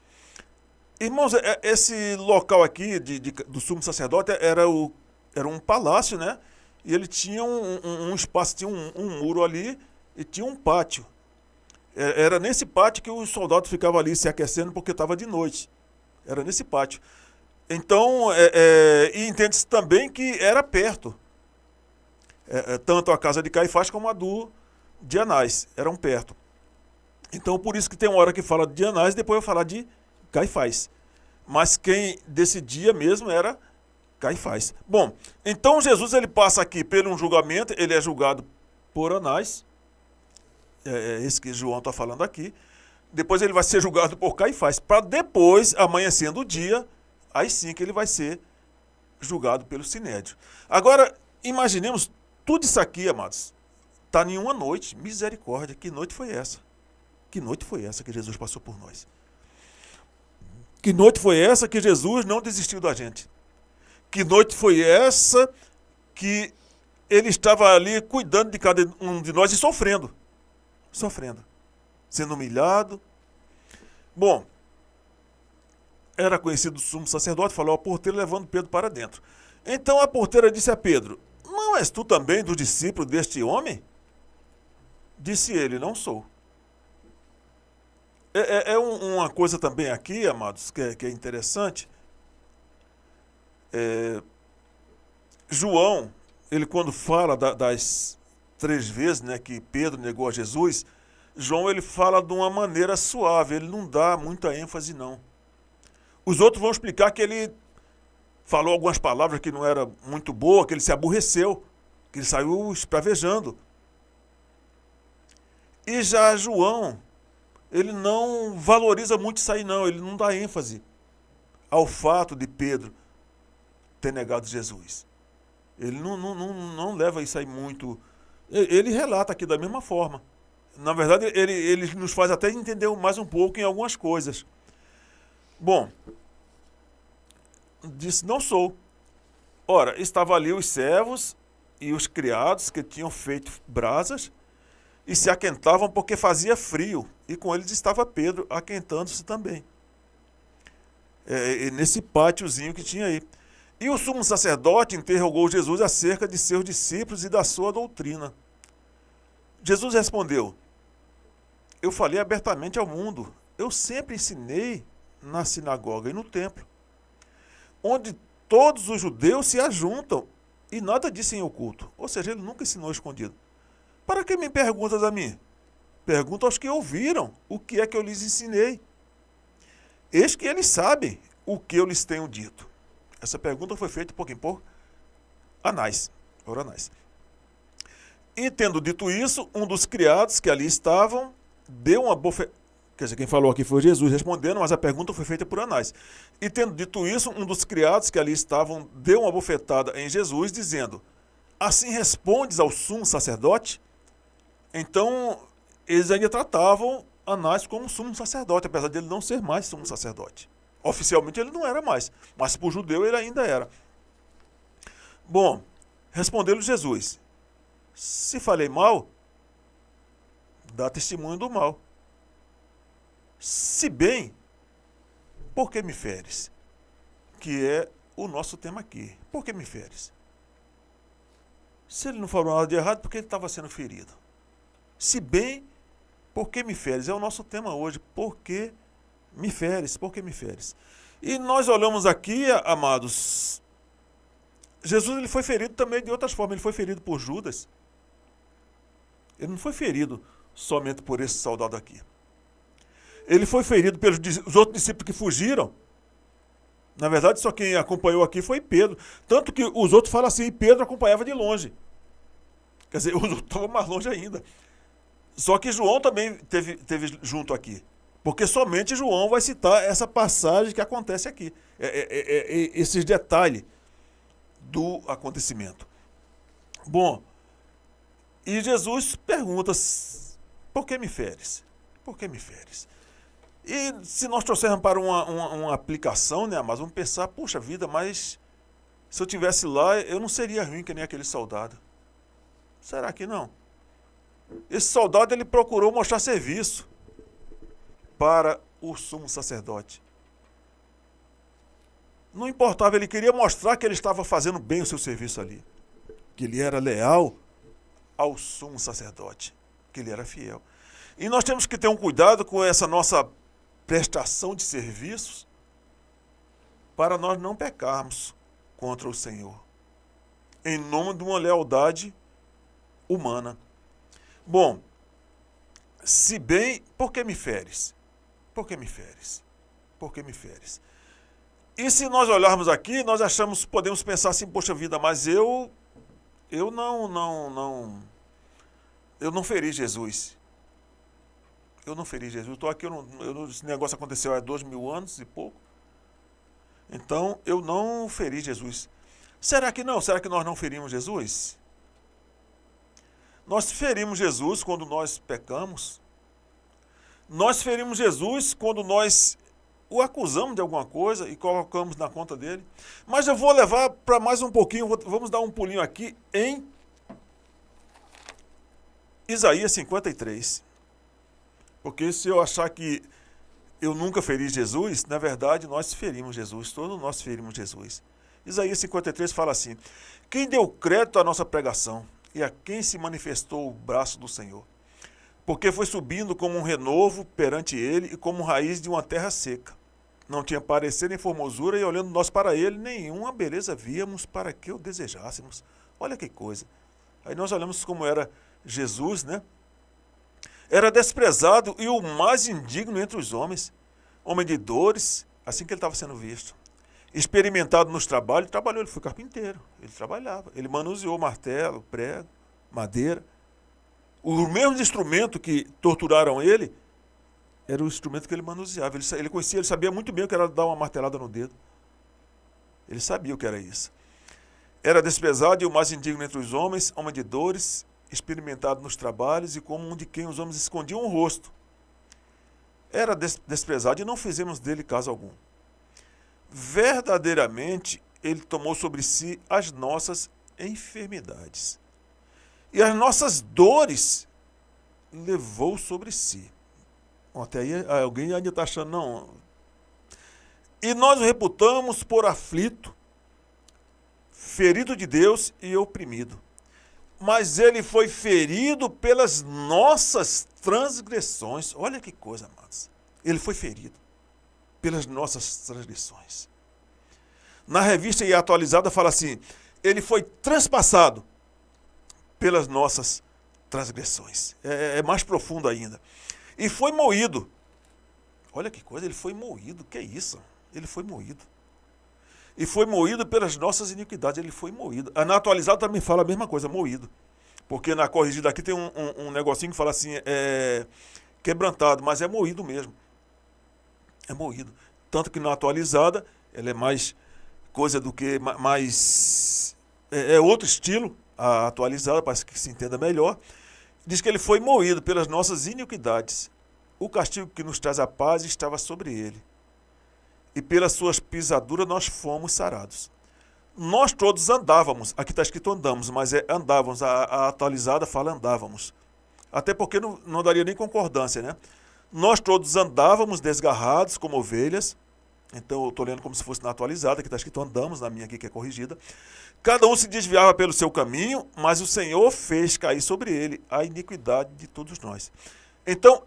Irmãos, esse local aqui do sumo sacerdote era um palácio, né? E ele tinha um espaço, tinha um muro ali e tinha um pátio. Era nesse pátio que os soldados ficavam ali se aquecendo porque estava de noite. Era nesse pátio. Então, e entende-se também que era perto. Tanto a casa de Caifás como a de Anás eram perto. Então, por isso que tem uma hora que fala de Anás e depois eu falar de Caifás. Mas quem decidia mesmo era Caifás. Bom, então Jesus ele passa aqui por um julgamento, ele é julgado por Anás. Esse que João está falando aqui. Depois ele vai ser julgado por Caifás, para depois, amanhecendo o dia, aí sim que ele vai ser julgado pelo Sinédrio. Agora, imaginemos tudo isso aqui, amados, está em uma noite, misericórdia, que noite foi essa? Que noite foi essa que Jesus passou por nós? Que noite foi essa que Jesus não desistiu da gente? Que noite foi essa que ele estava ali cuidando de cada um de nós e sofrendo, sendo humilhado. Bom, era conhecido o sumo sacerdote, falou a porteira levando Pedro para dentro. Então a porteira disse a Pedro, não és tu também do discípulo deste homem? Disse ele, não sou. Uma coisa também aqui, amados, que é interessante. João, ele quando fala das 3 vezes, né, que Pedro negou a Jesus, João ele fala de uma maneira suave, ele não dá muita ênfase não. Os outros vão explicar que ele falou algumas palavras que não era muito boa, que ele se aborreceu, que ele saiu espravejando. E já João, ele não valoriza muito isso aí não, ele não dá ênfase ao fato de Pedro ter negado Jesus. Ele não leva isso aí muito. Ele relata aqui da mesma forma. Na verdade, ele nos faz até entender mais um pouco em algumas coisas. Bom, disse, não sou. Ora, estavam ali os servos e os criados que tinham feito brasas e se aquentavam porque fazia frio. E com eles estava Pedro aquentando-se também. Nesse pátiozinho que tinha aí. E o sumo sacerdote interrogou Jesus acerca de seus discípulos e da sua doutrina. Jesus respondeu, eu falei abertamente ao mundo, eu sempre ensinei na sinagoga e no templo, onde todos os judeus se ajuntam e nada disse em oculto. Ou seja, ele nunca ensinou escondido. Para que me perguntas a mim? Pergunta aos que ouviram o que é que eu lhes ensinei. Eis que eles sabem o que eu lhes tenho dito. Essa pergunta foi feita por quem? Por Anás. Por Anás. E tendo dito isso, um dos criados que ali estavam deu uma bofetada. Quer dizer, quem falou aqui foi Jesus respondendo, mas a pergunta foi feita por Anás. E tendo dito isso, um dos criados que ali estavam deu uma bofetada em Jesus, dizendo, assim respondes ao sumo sacerdote? Então, eles ainda tratavam Anás como sumo sacerdote, apesar de ele não ser mais sumo sacerdote. Oficialmente ele não era mais, mas para o judeu ele ainda era. Bom, respondeu-lhe Jesus, se falei mal, dá testemunho do mal. Se bem, por que me feres? Que é o nosso tema aqui. Por que me feres? Se ele não falou nada de errado, porque ele estava sendo ferido. Se bem, por que me feres? É o nosso tema hoje. Por que me feres? Por que me feres? E nós olhamos aqui, amados, Jesus ele foi ferido também de outras formas. Ele foi ferido por Judas. Ele não foi ferido somente por esse soldado aqui. Ele foi ferido pelos outros discípulos que fugiram. Na verdade, só quem acompanhou aqui foi Pedro. Tanto que os outros falam assim, e Pedro acompanhava de longe. Quer dizer, os outros estavam mais longe ainda. Só que João também teve junto aqui. Porque somente João vai citar essa passagem que acontece aqui. Esses detalhes do acontecimento. Bom, e Jesus pergunta, por que me feres? Por que me feres? E se nós trouxermos para uma aplicação, né, mas vamos pensar, puxa vida, mas se eu estivesse lá, eu não seria ruim que nem aquele soldado. Será que não? Esse soldado, ele procurou mostrar serviço para o sumo sacerdote. Não importava, ele queria mostrar que ele estava fazendo bem o seu serviço ali. Que ele era leal ao sumo sacerdote. Que ele era fiel. E nós temos que ter um cuidado com essa nossa prestação de serviços para nós não pecarmos contra o Senhor. Em nome de uma lealdade humana. Bom, se bem, por que me feres? Por que me feres? Por que me feres? E se nós olharmos aqui, nós podemos pensar assim, poxa vida, mas eu não feri Jesus. Eu não feri Jesus. Estou aqui, esse negócio aconteceu há 2000 anos e pouco. Então, eu não feri Jesus. Será que não? Será que nós não ferimos Jesus? Nós ferimos Jesus quando nós pecamos. Nós ferimos Jesus quando nós o acusamos de alguma coisa e colocamos na conta dele. Mas eu vou levar para mais um pouquinho, vamos dar um pulinho aqui em Isaías 53. Porque se eu achar que eu nunca feri Jesus, na verdade nós ferimos Jesus, todos nós ferimos Jesus. Isaías 53 fala assim, quem deu crédito à nossa pregação e a quem se manifestou o braço do Senhor? Porque foi subindo como um renovo perante ele e como raiz de uma terra seca. Não tinha parecer nem formosura e olhando nós para ele, nenhuma beleza víamos para que o desejássemos. Olha que coisa. Aí nós olhamos como era Jesus, né? Era desprezado e o mais indigno entre os homens, homem de dores, assim que ele estava sendo visto. experimentado nos trabalhos, ele trabalhou, ele foi carpinteiro, ele trabalhava, ele manuseou martelo, prego, madeira. O mesmo instrumento que torturaram ele, era o instrumento que ele manuseava. Ele conhecia, ele sabia muito bem o que era dar uma martelada no dedo. Ele sabia o que era isso. Era desprezado e o mais indigno entre os homens, homem de dores, experimentado nos trabalhos e como um de quem os homens escondiam o rosto. Era desprezado e não fizemos dele caso algum. Verdadeiramente, ele tomou sobre si as nossas enfermidades. E as nossas dores levou sobre si. Até aí alguém ainda está achando, não. E nós o reputamos por aflito, ferido de Deus e oprimido. Mas ele foi ferido pelas nossas transgressões. Olha que coisa, amados. Ele foi ferido pelas nossas transgressões. Na revista E Atualizada fala assim, ele foi transpassado pelas nossas transgressões. É mais profundo ainda. E foi moído. Olha que coisa, ele foi moído. Que é isso? Ele foi moído. E foi moído pelas nossas iniquidades. Ele foi moído. Na Atualizada também fala a mesma coisa, moído. Porque na corrigida aqui tem um negocinho que fala assim, quebrantado, mas é moído mesmo. É moído. Tanto que na Atualizada, ela é mais coisa do que mais... É outro estilo, a Atualizada, para que se entenda melhor. Diz que ele foi moído pelas nossas iniquidades. O castigo que nos traz a paz estava sobre ele. E pelas suas pisaduras nós fomos sarados. Nós todos andávamos, aqui está escrito andamos, mas é andávamos, a Atualizada fala andávamos. Até porque não daria nem concordância, né? Nós todos andávamos desgarrados como ovelhas. Então eu estou lendo como se fosse na Atualizada, que está escrito andamos, na minha aqui que é corrigida. Cada um se desviava pelo seu caminho, mas o Senhor fez cair sobre ele a iniquidade de todos nós. Então,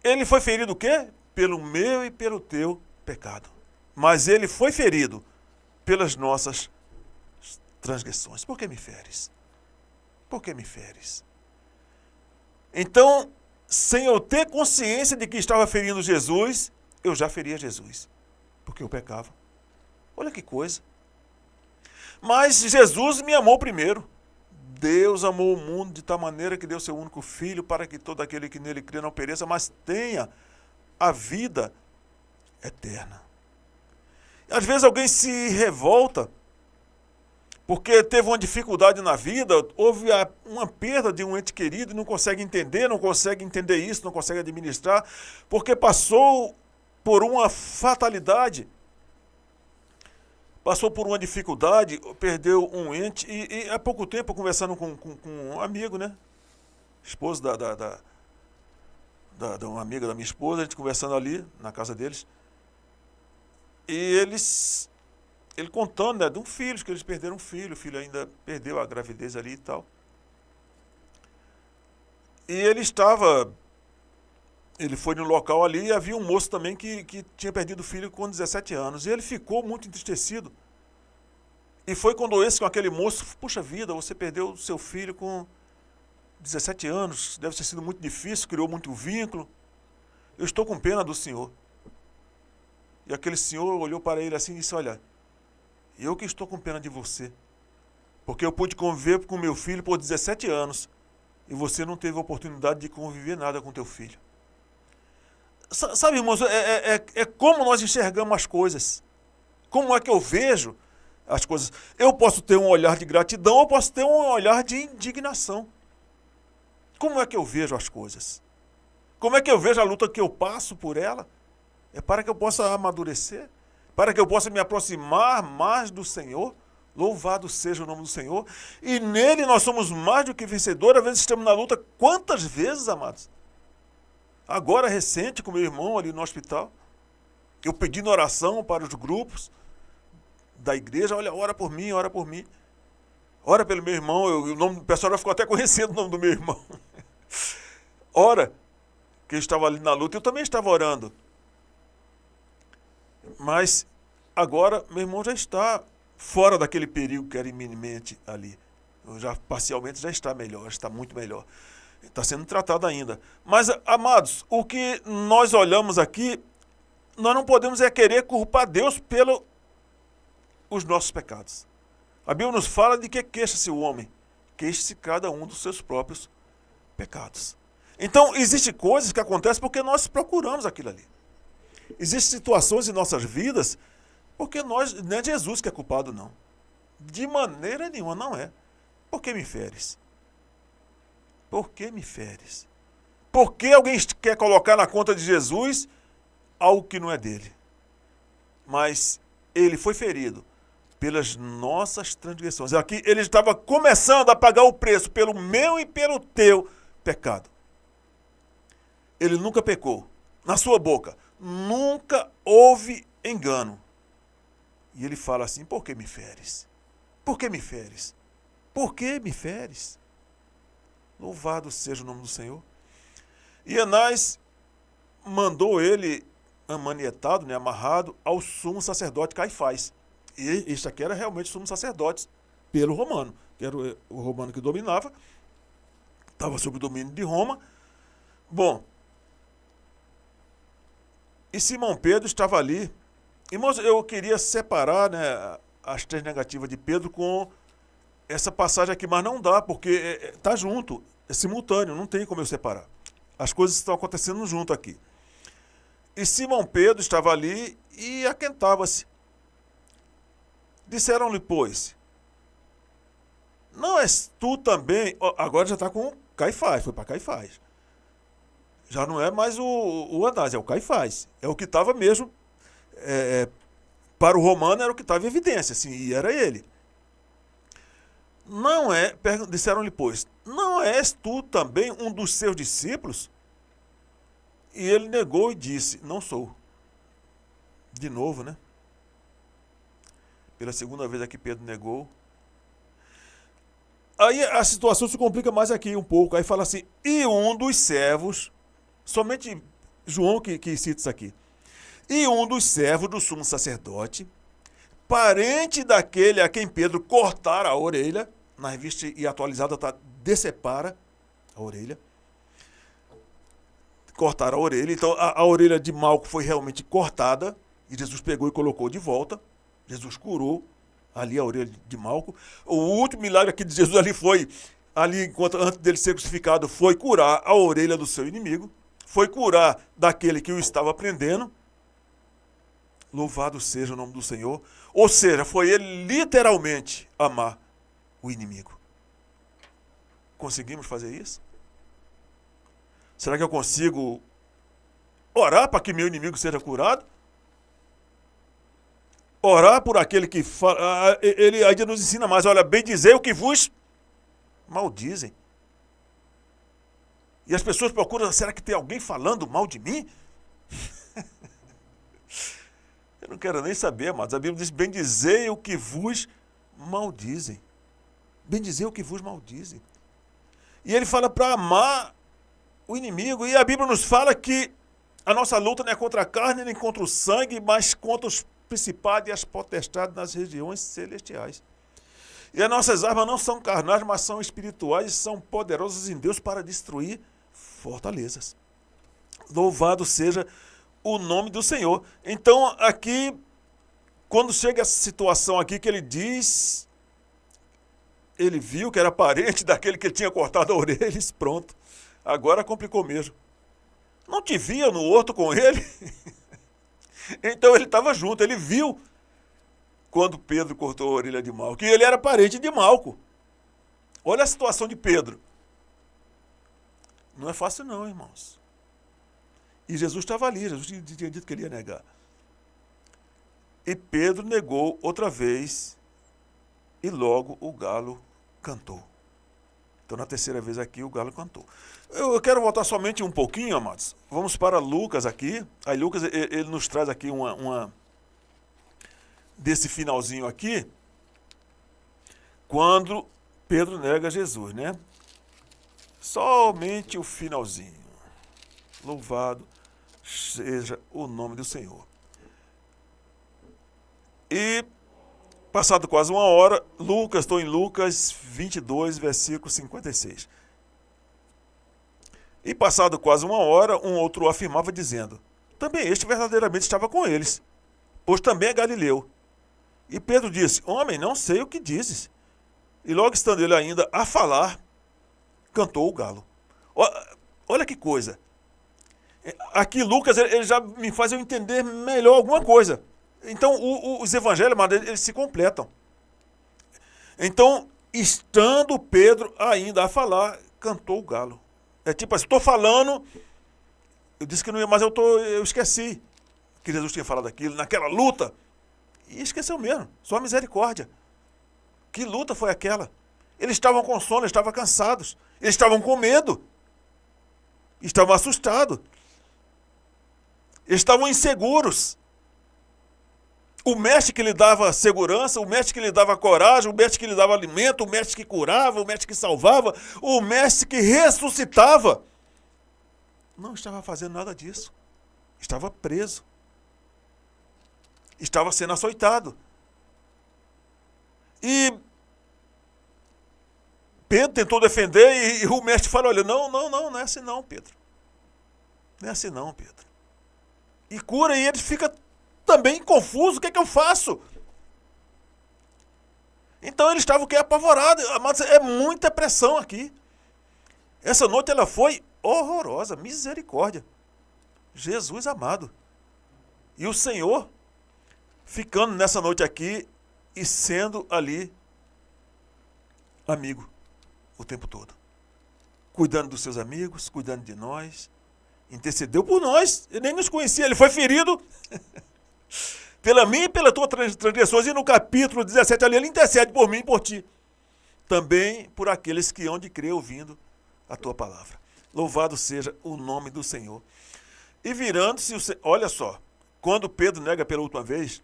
ele foi ferido o quê? Pelo meu e pelo teu pecado. Mas ele foi ferido pelas nossas transgressões. Por que me feres? Por que me feres? Então, sem eu ter consciência de que estava ferindo Jesus, eu já feria Jesus. Porque eu pecava. Olha que coisa. Mas Jesus me amou primeiro. Deus amou o mundo de tal maneira que deu seu único filho para que todo aquele que nele crê não pereça, mas tenha a vida eterna. Às vezes alguém se revolta porque teve uma dificuldade na vida, houve uma perda de um ente querido e não consegue entender isso, não consegue administrar, porque passou por uma fatalidade, passou por uma dificuldade, perdeu um ente, e há pouco tempo, conversando com um amigo, né? Esposo de uma amiga da minha esposa, a gente conversando ali na casa deles, e ele contando, né, de um filho, que eles perderam um filho, o filho ainda perdeu a gravidez ali e tal. E ele foi no local ali e havia um moço também que tinha perdido o filho com 17 anos. E ele ficou muito entristecido. E foi condoer-se com aquele moço, puxa vida, você perdeu o seu filho com 17 anos, deve ter sido muito difícil, criou muito vínculo. Eu estou com pena do senhor. E aquele senhor olhou para ele assim e disse, olha, eu que estou com pena de você, porque eu pude conviver com meu filho por 17 anos e você não teve a oportunidade de conviver nada com teu filho. Sabe, irmãos, é como nós enxergamos as coisas. Como é que eu vejo as coisas? Eu posso ter um olhar de gratidão, eu posso ter um olhar de indignação. Como é que eu vejo as coisas? Como é que eu vejo a luta que eu passo por ela? É para que eu possa amadurecer, para que eu possa me aproximar mais do Senhor. Louvado seja o nome do Senhor. E nele nós somos mais do que vencedores. Às vezes estamos na luta. Quantas vezes, amados? Agora, recente, com meu irmão ali no hospital, eu pedindo oração para os grupos da igreja. Olha, ora por mim, ora por mim. Ora pelo meu irmão. O pessoal já ficou até conhecendo o nome do meu irmão. Ora, que eu estava ali na luta. Eu também estava orando. Mas agora meu irmão já está fora daquele perigo que era iminente ali. Já parcialmente já está melhor, está muito melhor. Está sendo tratado ainda. Mas, amados, o que nós olhamos aqui, nós não podemos querer culpar Deus os nossos pecados. A Bíblia nos fala de que queixa-se o homem, queixa-se cada um dos seus próprios pecados. Então, existem coisas que acontecem porque nós procuramos aquilo ali. Existem situações em nossas vidas porque não é Jesus que é culpado, não. De maneira nenhuma, não é. Por que me feres? Por que me feres? Por que alguém quer colocar na conta de Jesus algo que não é dele? Mas ele foi ferido pelas nossas transgressões. Aqui ele estava começando a pagar o preço pelo meu e pelo teu pecado. Ele nunca pecou. Na sua boca nunca houve engano. E ele fala assim: por que me feres? Por que me feres? Por que me feres? Louvado seja o nome do Senhor. E Anás mandou ele amanietado, amarrado ao sumo sacerdote Caifás. E este aqui era realmente o sumo sacerdote pelo romano, que era o romano que dominava, estava sob o domínio de Roma. Bom, e Simão Pedro estava ali. Irmãos, eu queria separar, as três negativas de Pedro com essa passagem aqui, mas não dá, porque está junto, é simultâneo, não tem como eu separar. As coisas estão acontecendo junto aqui. E Simão Pedro estava ali e aquentava-se. Disseram-lhe, pois, não és tu também... Agora já está com Caifás, foi para Caifás. Já não é mais o Anás, é o Caifás. É o que estava mesmo... para o romano era o que estava em evidência, assim, e era ele. Disseram-lhe, pois, não és tu também um dos seus discípulos? E ele negou e disse, não sou. De novo, né? Pela segunda vez aqui Pedro negou. Aí a situação se complica mais aqui um pouco. Aí fala assim, e um dos servos, somente João que cita isso aqui, e um dos servos do sumo sacerdote, parente daquele a quem Pedro cortara a orelha, na revista e atualizada está decepara a orelha, cortaram a orelha, então a orelha de Malco foi realmente cortada, e Jesus pegou e colocou de volta, Jesus curou ali a orelha de Malco. O último milagre aqui de Jesus ali foi, antes dele ser crucificado, foi curar a orelha do seu inimigo, foi curar daquele que o estava prendendo. Louvado seja o nome do Senhor. Ou seja, foi ele literalmente amar o inimigo. Conseguimos fazer isso? Será que eu consigo orar para que meu inimigo seja curado? Orar por aquele que fala... Ele ainda nos ensina mais. Olha, bem dizer o que vos maldizem. E as pessoas procuram, será que tem alguém falando mal de mim? Eu não quero nem saber, mas a Bíblia diz, bendizei o que vos maldizem. Bendizei o que vos maldizem. E ele fala para amar o inimigo. E a Bíblia nos fala que a nossa luta não é contra a carne, nem contra o sangue, mas contra os principados e as potestades nas regiões celestiais. E as nossas armas não são carnais, mas são espirituais e são poderosas em Deus para destruir fortalezas. Louvado seja o nome do Senhor. Então, aqui, quando chega essa situação aqui que ele diz, ele viu que era parente daquele que ele tinha cortado a orelha, pronto, agora complicou mesmo. Não te via no horto com ele? Então ele estava junto, ele viu quando Pedro cortou a orelha de Malco, que ele era parente de Malco. Olha a situação de Pedro. Não é fácil não, irmãos. E Jesus estava ali, Jesus tinha dito que ele ia negar. E Pedro negou outra vez, e logo o galo cantou. Então, na terceira vez aqui, o galo cantou. Eu quero voltar somente um pouquinho, amados. Vamos para Lucas aqui. Aí Lucas, ele nos traz aqui uma desse finalzinho aqui, quando Pedro nega Jesus, né? Somente o finalzinho. Louvado seja o nome do Senhor. E, passado quase uma hora, estou em Lucas 22, versículo 56. E passado quase uma hora, um outro afirmava dizendo, também este verdadeiramente estava com eles, pois também é Galileu. E Pedro disse: homem, não sei o que dizes. E logo estando ele ainda a falar, cantou o galo. Olha que coisa. Aqui Lucas ele já me faz eu entender melhor alguma coisa. Então os evangelhos, eles se completam. Então, estando Pedro ainda a falar, cantou o galo. É tipo assim, estou falando, eu disse que não ia, mas eu esqueci que Jesus tinha falado aquilo, naquela luta. E esqueceu mesmo, só misericórdia. Que luta foi aquela? Eles estavam com sono, eles estavam cansados, eles estavam com medo, estavam assustados, eles estavam inseguros. O mestre que lhe dava segurança, o mestre que lhe dava coragem, o mestre que lhe dava alimento, o mestre que curava, o mestre que salvava, o mestre que ressuscitava, não estava fazendo nada disso. Estava preso. Estava sendo açoitado. E Pedro tentou defender e o mestre falou: olha, não é assim não, Pedro. Não é assim não, Pedro. E cura, e ele fica também confuso, o que é que eu faço? Então ele estava o quê? Apavorado. Mas é muita pressão aqui. Essa noite ela foi horrorosa, misericórdia. Jesus amado. E o Senhor ficando nessa noite aqui e sendo ali amigo o tempo todo. Cuidando dos seus amigos, cuidando de nós. Intercedeu por nós. Ele nem nos conhecia, ele foi ferido pela minha e pela tua transgressões. E no capítulo 17 ali, ele intercede por mim e por ti. Também por aqueles que hão de crer ouvindo a tua palavra. Louvado seja o nome do Senhor. E virando-se, olha só, quando Pedro nega pela última vez,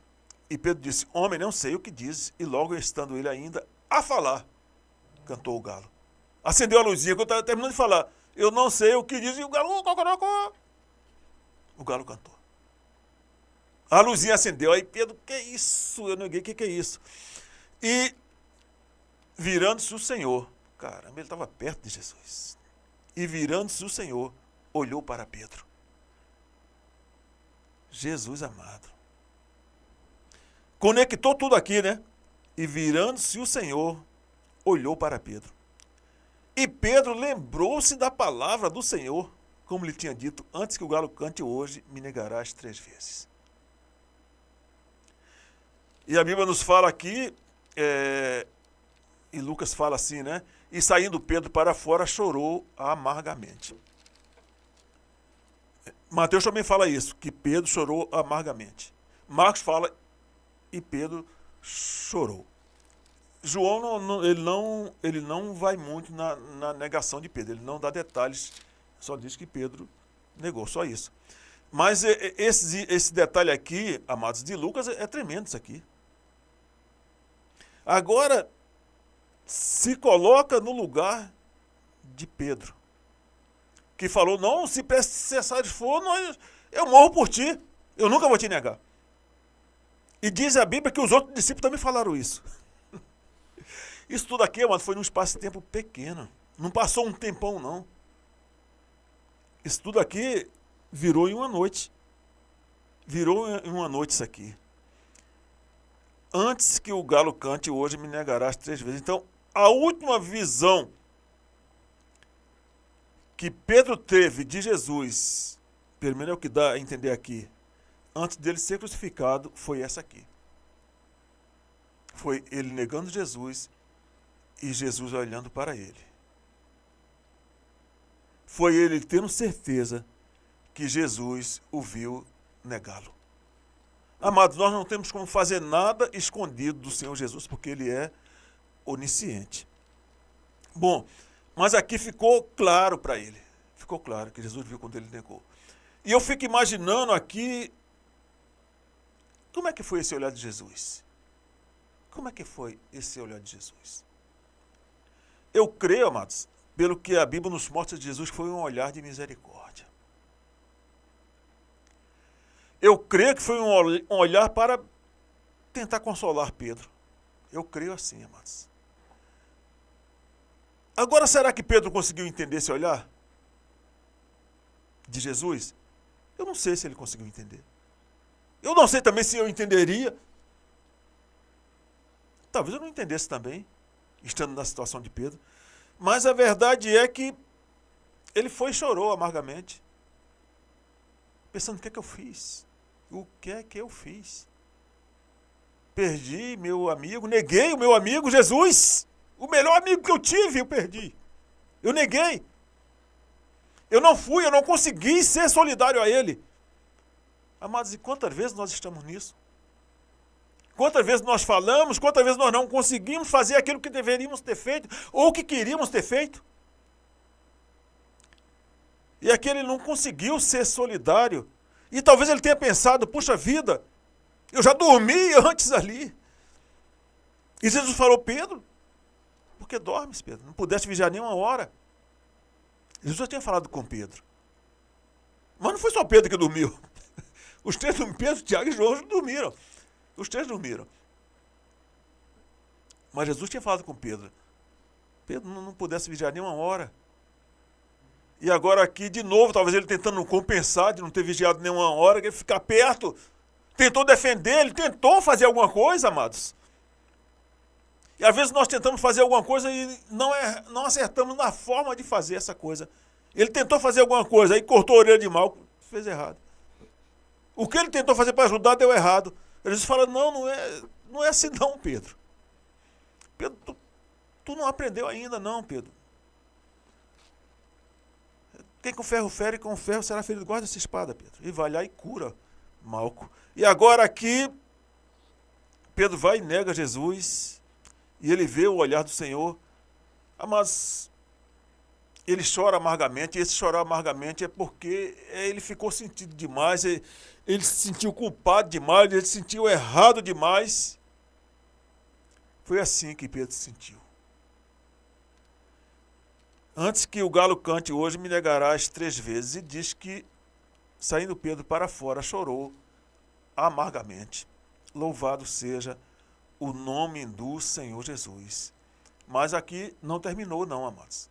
e Pedro disse: homem, não sei o que dizes. E logo estando ele ainda a falar, cantou o galo. Acendeu a luzinha, quando eu estava terminando de falar: eu não sei o que diz, e o galo, o galo cantou. A luzinha acendeu, aí Pedro: que é isso? Eu neguei, que é isso? E virando-se o Senhor, caramba, ele estava perto de Jesus. E virando-se o Senhor, olhou para Pedro. Jesus amado. Conectou tudo aqui, né? E virando-se o Senhor, olhou para Pedro. E Pedro lembrou-se da palavra do Senhor, como lhe tinha dito: antes que o galo cante, hoje me negarás 3 vezes. E a Bíblia nos fala aqui, e Lucas fala assim, né? E saindo Pedro para fora, chorou amargamente. Mateus também fala isso, que Pedro chorou amargamente. Marcos fala, e Pedro chorou. João ele não vai muito na negação de Pedro, ele não dá detalhes, só diz que Pedro negou, só isso. Mas esse detalhe aqui, amados, de Lucas, é tremendo isso aqui. Agora, se coloca no lugar de Pedro, que falou: não, se cessar de fogo, eu morro por ti, eu nunca vou te negar. E diz a Bíblia que os outros discípulos também falaram isso. Isso tudo aqui, amado, foi num espaço de tempo pequeno, não passou um tempão, não. Isso tudo aqui virou em uma noite. Virou em uma noite isso aqui. Antes que o galo cante, hoje me negarás 3 vezes. Então, a última visão que Pedro teve de Jesus, pelo menos é o que dá a entender aqui, antes dele ser crucificado, foi essa aqui. Foi ele negando Jesus e Jesus olhando para ele. Foi ele tendo certeza que Jesus o viu negá-lo. Amados, nós não temos como fazer nada escondido do Senhor Jesus, porque ele é onisciente. Bom, mas aqui ficou claro para ele. Ficou claro que Jesus viu quando ele negou. E eu fico imaginando aqui, como é que foi esse olhar de Jesus? Como é que foi esse olhar de Jesus? Eu creio, amados, pelo que a Bíblia nos mostra de Jesus, foi um olhar de misericórdia. Eu creio que foi um olhar para tentar consolar Pedro. Eu creio assim, amados. Agora, será que Pedro conseguiu entender esse olhar de Jesus? Eu não sei se ele conseguiu entender. Eu não sei também se eu entenderia. Talvez eu não entendesse também, estando na situação de Pedro. Mas a verdade é que ele foi e chorou amargamente, pensando: o que é que eu fiz? O que é que eu fiz? Perdi meu amigo, neguei o meu amigo Jesus. O melhor amigo que eu tive, eu perdi. Eu neguei. Eu não consegui ser solidário a ele. Amados, e quantas vezes nós estamos nisso? Quantas vezes nós falamos, quantas vezes nós não conseguimos fazer aquilo que deveríamos ter feito, ou que queríamos ter feito? E aquele não conseguiu ser solidário. E talvez ele tenha pensado: puxa vida, eu já dormi antes ali. E Jesus falou: Pedro, por que dormes, Pedro? Não pudeste vigiar nem uma hora. Jesus já tinha falado com Pedro. Mas não foi só Pedro que dormiu. Os três, Pedro, Tiago e João, dormiram. Os três dormiram. Mas Jesus tinha falado com Pedro. Pedro não pudesse vigiar nem uma hora. E agora aqui, de novo, talvez ele tentando compensar de não ter vigiado nenhuma hora, ele ficar perto, tentou defender, ele tentou fazer alguma coisa, amados. E às vezes nós tentamos fazer alguma coisa e não acertamos na forma de fazer essa coisa. Ele tentou fazer alguma coisa, aí cortou a orelha de mal, fez errado. O que ele tentou fazer para ajudar deu errado. Jesus fala: não é assim não, Pedro. Pedro, tu não aprendeu ainda não, Pedro. Quem com ferro fere, com ferro será ferido. Guarda essa espada, Pedro. E vai lá e cura Malco. E agora aqui, Pedro vai e nega Jesus. E ele vê o olhar do Senhor. Mas ele chora amargamente. E esse chorar amargamente é porque ele ficou sentido demais. Ele se sentiu culpado demais. Ele se sentiu errado demais. Foi assim que Pedro se sentiu. Antes que o galo cante hoje, me negarás 3 vezes. E diz que, saindo Pedro para fora, chorou amargamente. Louvado seja o nome do Senhor Jesus. Mas aqui não terminou não, amados.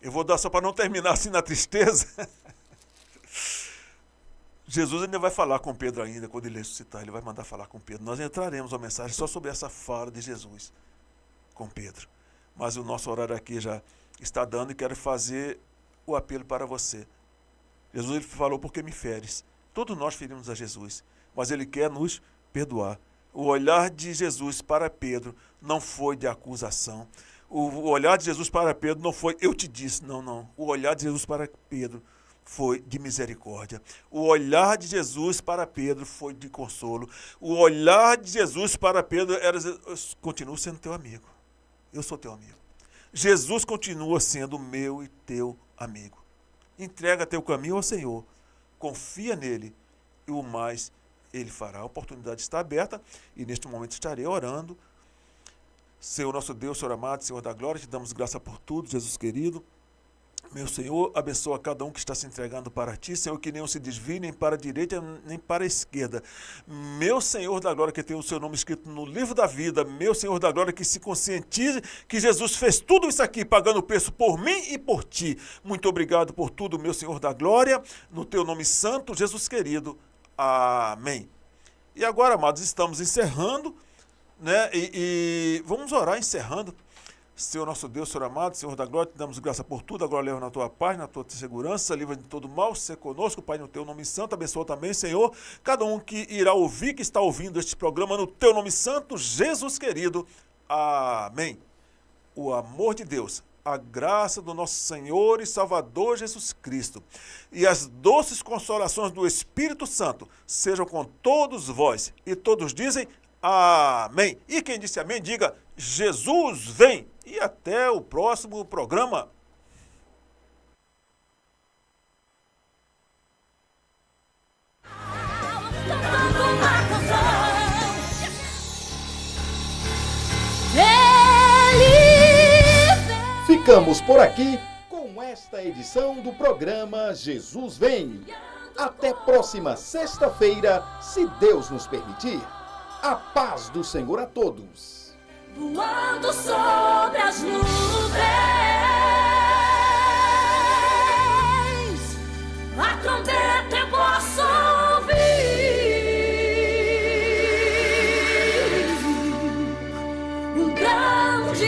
Eu vou dar só para não terminar assim na tristeza. Jesus ainda vai falar com Pedro ainda, quando ele ressuscitar, ele vai mandar falar com Pedro. Nós entraremos uma mensagem só sobre essa fala de Jesus com Pedro. Mas o nosso horário aqui já está dando e quero fazer o apelo para você. Jesus ele falou: por que me feres? Todos nós ferimos a Jesus, mas ele quer nos perdoar. O olhar de Jesus para Pedro não foi de acusação. O olhar de Jesus para Pedro não foi: eu te disse. Não. O olhar de Jesus para Pedro foi de misericórdia. O olhar de Jesus para Pedro foi de consolo. O olhar de Jesus para Pedro era: eu continuo sendo teu amigo. Eu sou teu amigo. Jesus continua sendo meu e teu amigo. Entrega teu caminho ao Senhor. Confia nele e o mais ele fará. A oportunidade está aberta e neste momento estarei orando. Senhor nosso Deus, Senhor amado, Senhor da glória, te damos graça por tudo, Jesus querido. Meu Senhor, abençoa cada um que está se entregando para ti, Senhor, que nenhum se desvie nem para a direita nem para a esquerda. Meu Senhor da glória, que tem o seu nome escrito no livro da vida, meu Senhor da glória, que se conscientize que Jesus fez tudo isso aqui, pagando o preço por mim e por ti. Muito obrigado por tudo, meu Senhor da glória, no teu nome santo, Jesus querido. Amém. E agora, amados, estamos encerrando, né? E vamos orar encerrando. Senhor nosso Deus, Senhor amado, Senhor da glória, te damos graça por tudo, agora leva na tua paz, na tua segurança, livra de todo mal, ser conosco, Pai, no teu nome santo, abençoa também, Senhor, cada um que irá ouvir, que está ouvindo este programa, no teu nome santo, Jesus querido. Amém. O amor de Deus, a graça do nosso Senhor e Salvador Jesus Cristo e as doces consolações do Espírito Santo sejam com todos vós. E todos dizem amém. E quem disse amém, diga: Jesus vem. E até o próximo programa. Ficamos por aqui com esta edição do programa Jesus Vem. Até próxima sexta-feira, se Deus nos permitir. A paz do Senhor a todos. Voando sobre as nuvens.